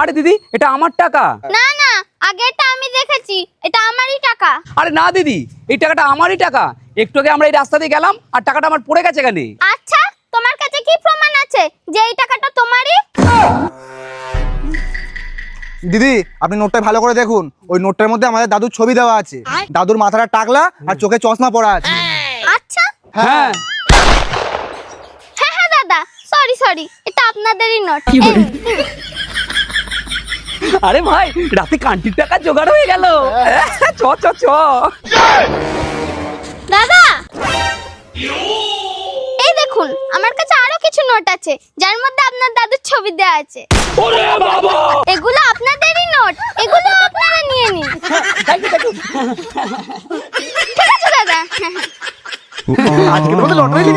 আরে দিদি, এটা আমার টাকা। না না, আগে এটা আমি দেখেছি, এটা আমারই টাকা। আরে না দিদি, এই টাকাটা আমারই টাকা। একটু আগে আমরা এই রাস্তা দিয়ে গেলাম আর টাকাটা আমার পড়ে গেছে এখানে। আচ্ছা, তোমার কাছে কি প্রমাণ আছে যে এই টাকাটা তোমারই? দিদি আপনি নোটটা ভালো করে দেখুন, ওই নোটটার মধ্যে আমাদের দাদুর ছবি দেওয়া আছে। দাদুর মাথাটা টাকলা আর চোখে চশমা পরা আছে। আচ্ছা, হ্যাঁ হ্যাঁ হ্যাঁ দাদা, সরি, এটা আপনাদেরই নোট। আরে ভাই, রাতে কান্টির টাকা জোগাড় হয়ে গেল। চ চ চ। দাদা, এই দেখুন, আমার কাছে আরো কিছু নোট আছে যার মধ্যে আপনার দাদুর ছবি দেওয়া আছে। ওরে বাবা, এগুলো আপনাদেরই নোট, এগুলো আপনারা নিয়ে নিন। ঠিক আছে দাদা। আজকে তোমাদের লটারি